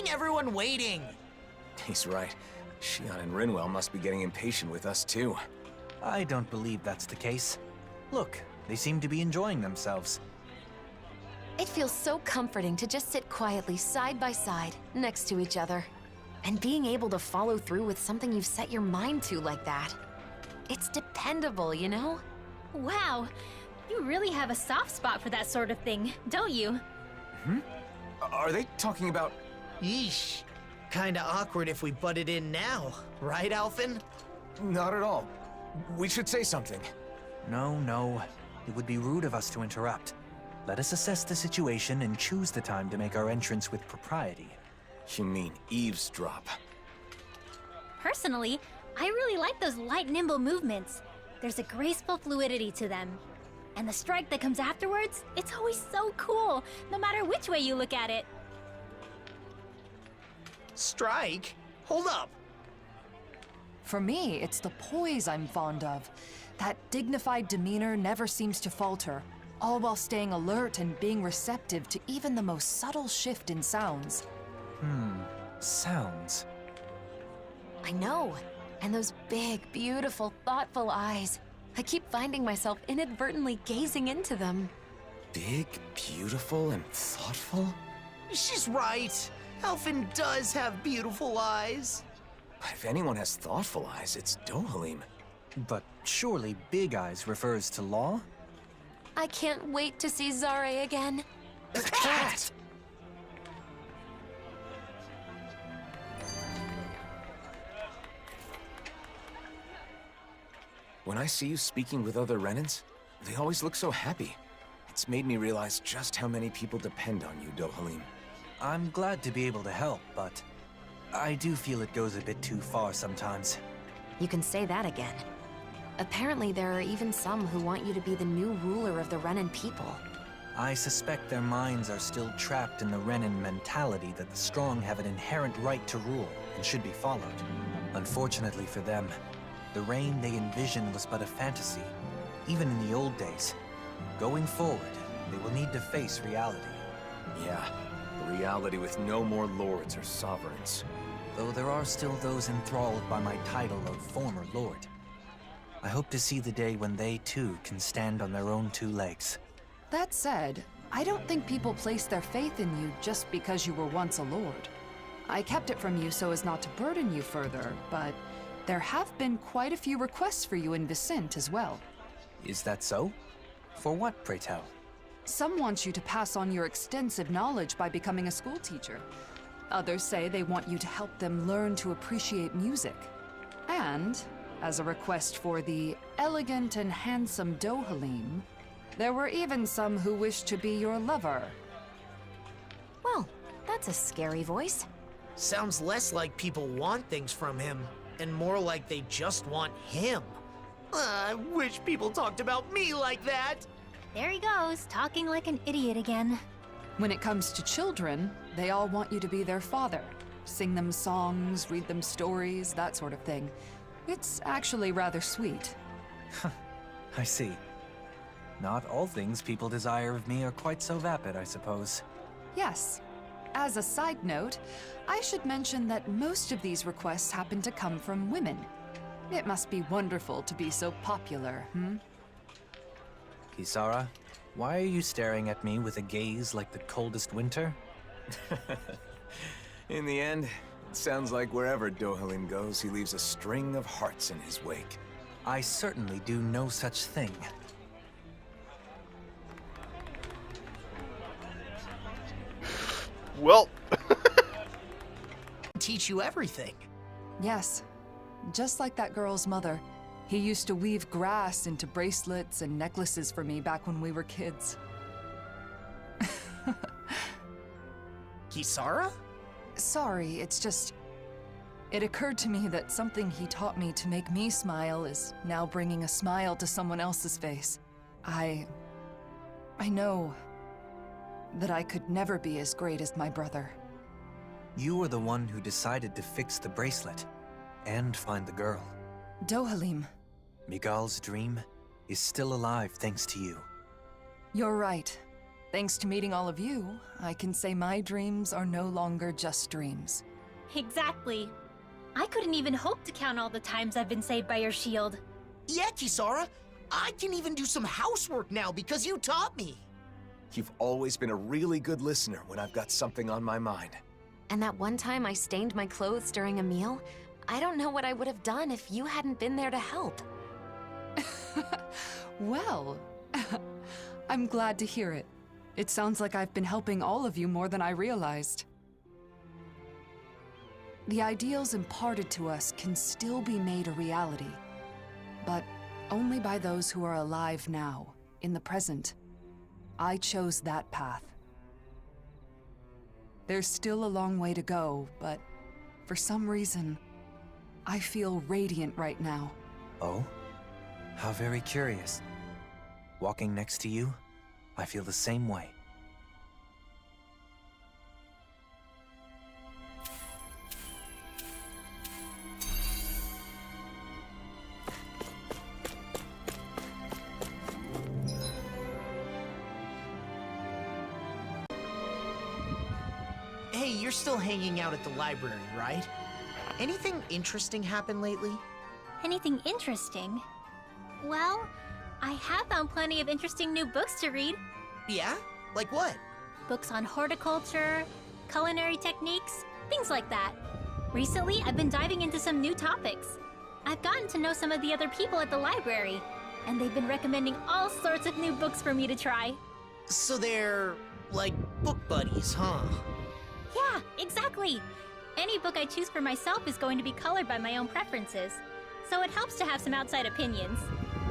keeping everyone waiting. He's right. Shion and Rinwell must be getting impatient with us too. I don't believe that's the case. Look, they seem to be enjoying themselves. It feels so comforting to just sit quietly side by side, next to each other. And being able to follow through with something you've set your mind to like that. It's dependable, you know? Wow, you really have a soft spot for that sort of thing, don't you? Are they talking about... Yeesh. Kinda awkward if we butted in now, right, Alphen? Not at all. We should say something. No. It would be rude of us to interrupt. Let us assess the situation and choose the time to make our entrance with propriety. You mean eavesdrop? Personally, I really like those light, nimble movements. There's a graceful fluidity to them. And the strike that comes afterwards, it's always so cool, no matter which way you look at it. Strike? Hold up. For me, it's the poise I'm fond of. That dignified demeanor never seems to falter, all while staying alert and being receptive to even the most subtle shift in sounds. Sounds. I know. And those big, beautiful, thoughtful eyes. I keep finding myself inadvertently gazing into them. Big, beautiful, and thoughtful? She's right. Alphen does have beautiful eyes. If anyone has thoughtful eyes, it's Dohalim. But surely Big Eyes refers to Law? I can't wait to see Zare again. The cat! When I see you speaking with other Renans, they always look so happy. It's made me realize just how many people depend on you, Dohalim. I'm glad to be able to help, but I do feel it goes a bit too far sometimes. You can say that again. Apparently there are even some who want you to be the new ruler of the Renan people. I suspect their minds are still trapped in the Renan mentality that the strong have an inherent right to rule and should be followed. Unfortunately for them, the reign they envisioned was but a fantasy, even in the old days. Going forward, they will need to face reality. Yeah, a reality with no more lords or sovereigns. Though there are still those enthralled by my title of former lord. I hope to see the day when they too can stand on their own two legs. That said, I don't think people place their faith in you just because you were once a lord. I kept it from you so as not to burden you further, but there have been quite a few requests for you in Vicent as well. Is that so? For what, pray tell? Some want you to pass on your extensive knowledge by becoming a school teacher. Others say they want you to help them learn to appreciate music. And, as a request for the elegant and handsome Dohalim, there were even some who wished to be your lover. Well, that's a scary voice. Sounds less like people want things from him, and more like they just want him. I wish people talked about me like that. There he goes, talking like an idiot again. When it comes to children, they all want you to be their father. Sing them songs, read them stories, that sort of thing. It's actually rather sweet. I see. Not all things people desire of me are quite so vapid, I suppose. Yes. As a side note, I should mention that most of these requests happen to come from women. It must be wonderful to be so popular, Kisara, why are you staring at me with a gaze like the coldest winter? In the end, it sounds like wherever Dohalim goes, he leaves a string of hearts in his wake. I certainly do no such thing. Well, Teach you everything. Yes. Just like that girl's mother. He used to weave grass into bracelets and necklaces for me back when we were kids. Kisara? Sorry, it's just... It occurred to me that something he taught me to make me smile is now bringing a smile to someone else's face. I know that I could never be as great as my brother. You were the one who decided to fix the bracelet and find the girl. Dohalim, Migal's dream is still alive thanks to you. you're right. Thanks to meeting all of you, I can say my dreams are no longer just dreams. Exactly. I couldn't even hope to count all the times I've been saved by your shield. Yeah, Kisara, I can even do some housework now because you taught me. You've always been a really good listener when I've got something on my mind. And that one time I stained my clothes during a meal, I don't know what I would have done if you hadn't been there to help. Well, I'm glad to hear it. It sounds like I've been helping all of you more than I realized. The ideals imparted to us can still be made a reality, but only by those who are alive now, in the present. I chose that path. There's still a long way to go, but for some reason, I feel radiant right now. Oh? How very curious. Walking next to you, I feel the same way. Hey, you're still hanging out at the library, right? Anything interesting happen lately? Anything interesting? Well, I have found plenty of interesting new books to read. Yeah? Like what? Books on horticulture, culinary techniques, things like that. Recently, I've been diving into some new topics. I've gotten to know some of the other people at the library, and they've been recommending all sorts of new books for me to try. So they're, like, book buddies, huh? Yeah, exactly. Any book I choose for myself is going to be colored by my own preferences, so it helps to have some outside opinions.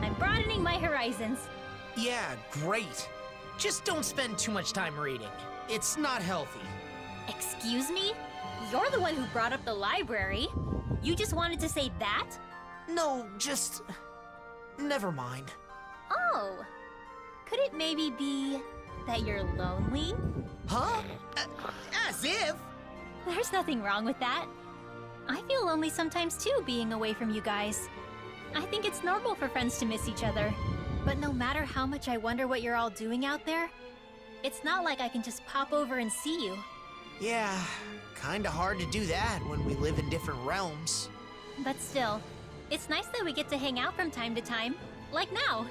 I'm broadening my horizons. Yeah, great. Just don't spend too much time reading. It's not healthy. Excuse me? You're the one who brought up the library. You just wanted to say that? No, just... never mind. Oh. Could it maybe be that you're lonely? Huh? As if! There's nothing wrong with that. I feel lonely sometimes too, being away from you guys. I think it's normal for friends to miss each other. But no matter how much I wonder what you're all doing out there, it's not like I can just pop over and see you. Yeah, kinda hard to do that when we live in different realms. But still, it's nice that we get to hang out from time to time, like now.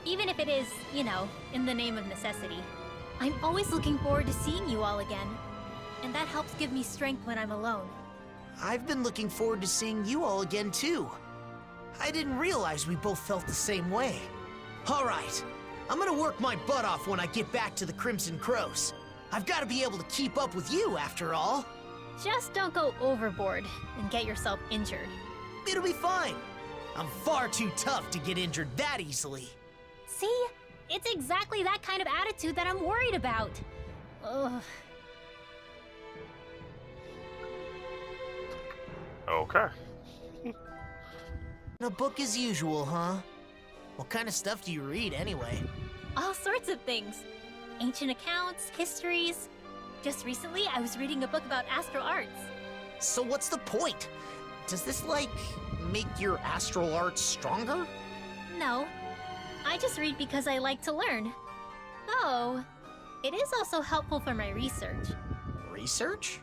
Even if it is, you know, in the name of necessity. I'm always looking forward to seeing you all again. And that helps give me strength when I'm alone. I've been looking forward to seeing you all again, too. I didn't realize we both felt the same way. All right, I'm gonna work my butt off when I get back to the Crimson Crows. I've gotta be able to keep up with you, after all. Just don't go overboard and get yourself injured. It'll be fine. I'm far too tough to get injured that easily. See? It's exactly that kind of attitude that I'm worried about. Ugh. Okay. A book as usual, huh? What kind of stuff do you read, anyway? All sorts of things. Ancient accounts, histories. Just recently, I was reading a book about astral arts. So what's the point? Does this, like, make your astral arts stronger? No. I just read because I like to learn. Though, it is also helpful for my research. Research?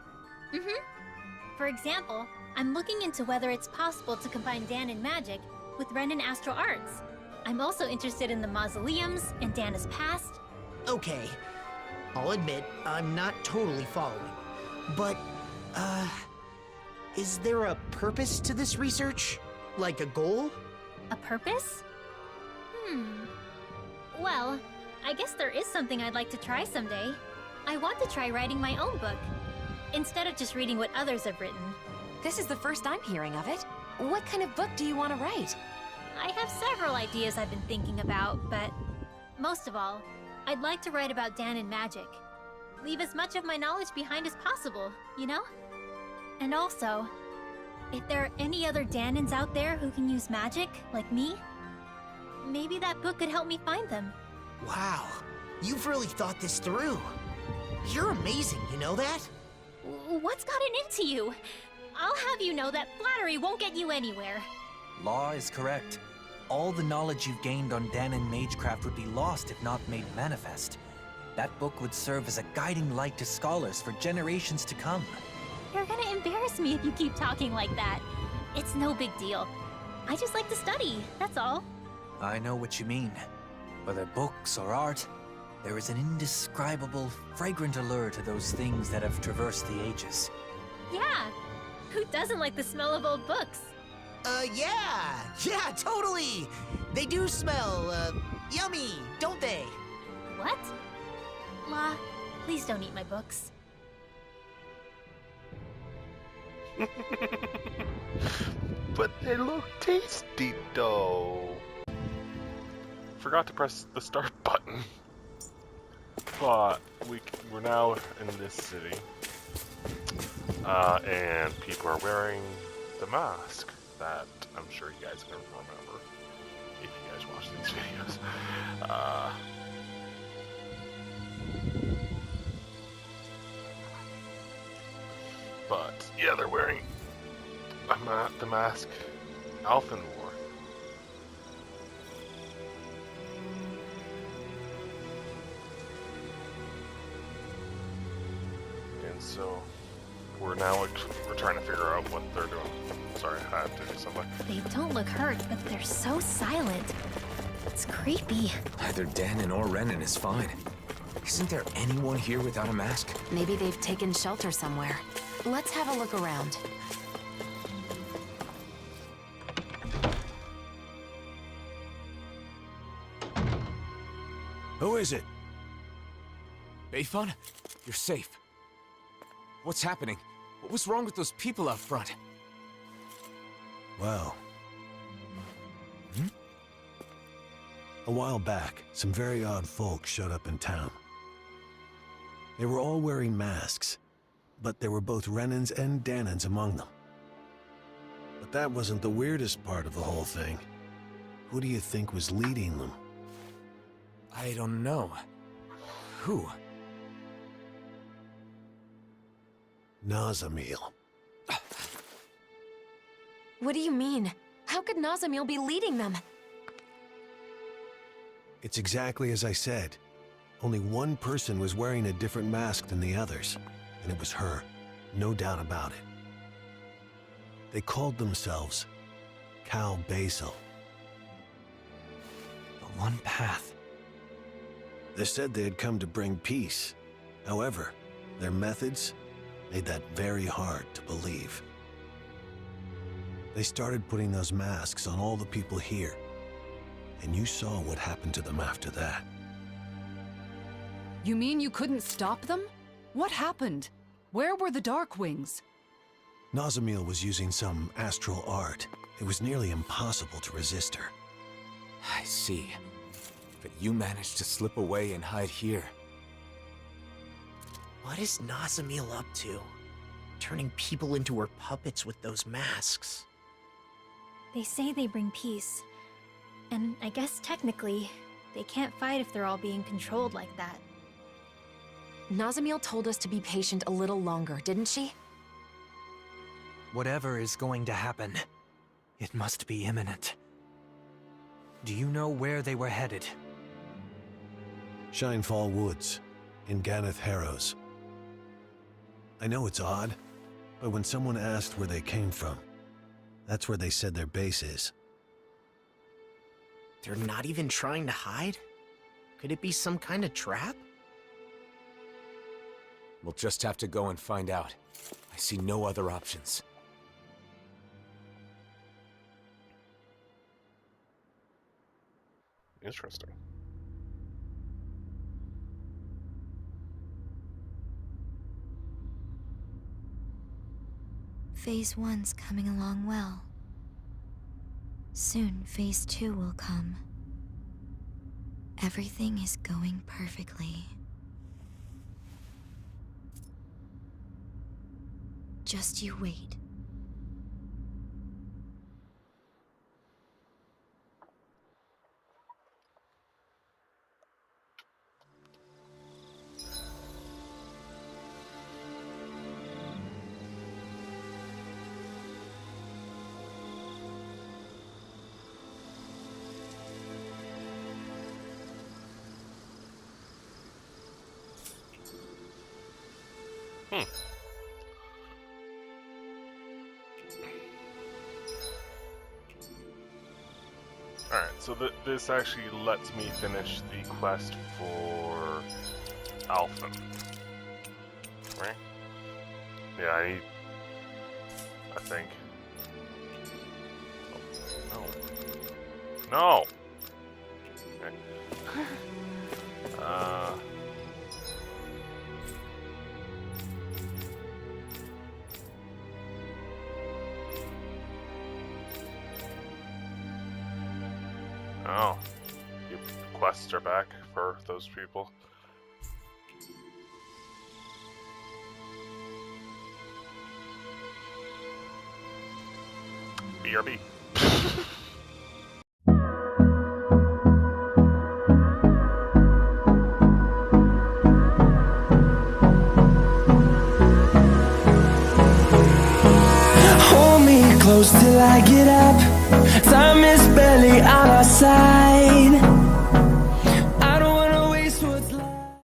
For example, I'm looking into whether it's possible to combine Danon magic with Renin astral arts. I'm also interested in the mausoleums and Dana's past. Okay. I'll admit, I'm not totally following. But, is there a purpose to this research? Like a goal? A purpose? Well, I guess there is something I'd like to try someday. I want to try writing my own book, instead of just reading what others have written. This is the first I'm hearing of it. What kind of book do you want to write? I have several ideas I've been thinking about, but most of all, I'd like to write about Danon magic. Leave as much of my knowledge behind as possible, you know? And also, if there are any other Danons out there who can use magic, like me, maybe that book could help me find them. Wow. You've really thought this through. You're amazing, you know that? What's gotten into you? I'll have you know that flattery won't get you anywhere. Law is correct. All the knowledge you've gained on Danon magecraft would be lost if not made manifest. That book would serve as a guiding light to scholars for generations to come. You're gonna embarrass me if you keep talking like that. It's no big deal. I just like to study, that's all. I know what you mean. Whether books or art, there is an indescribable, fragrant allure to those things that have traversed the ages. Yeah, who doesn't like the smell of old books? Yeah! Yeah, totally! They do smell, yummy, don't they? What? La, please don't eat my books. But they look tasty, though. Forgot to press the start button. But we're now in this city. And people are wearing the mask that I'm sure you guys can remember if you guys watch these videos. But yeah, they're wearing the mask Alphen wore. And so we're trying to figure out what they're doing. Sorry, I have to do something. They don't look hurt, but they're so silent. It's creepy. Either Danon or Renan is fine. Isn't there anyone here without a mask? Maybe they've taken shelter somewhere. Let's have a look around. Who is it? Bayfun? You're safe. What's happening? What was wrong with those people out front? Well... A while back, some very odd folks showed up in town. They were all wearing masks, but there were both Renans and Danons among them. But that wasn't the weirdest part of the whole thing. Who do you think was leading them? I don't know. Who? Nazamil. What do you mean? How could Nazamil be leading them? It's exactly as I said. Only one person was wearing a different mask than the others, and it was her, no doubt about it. They called themselves Cal Basil. The one path. They said they had come to bring peace. However, their methods made that very hard to believe. They started putting those masks on all the people here, and you saw what happened to them after that. You mean you couldn't stop them? What happened? Where were the Darkwings? Nazamil was using some astral art. It was nearly impossible to resist her. I see. But you managed to slip away and hide here. What is Nazamil up to? Turning people into her puppets with those masks. They say they bring peace. And I guess technically, they can't fight if they're all being controlled like that. Nazamil told us to be patient a little longer, didn't she? Whatever is going to happen, it must be imminent. Do you know where they were headed? Shinefall Woods, in Ganeth Harrows. I know it's odd, but when someone asked where they came from, that's where they said their base is. They're not even trying to hide? Could it be some kind of trap? We'll just have to go and find out. I see no other options. Interesting. Phase 1's coming along well. Soon, Phase 2 will come. Everything is going perfectly. Just you wait. Alright, so this actually lets me finish the quest for Alphen. Right? Yeah, I think. Oh, no. No! Okay. Oh. Your quests are back for those people. BRB. Hold me close till I get up. Time is barely on our side.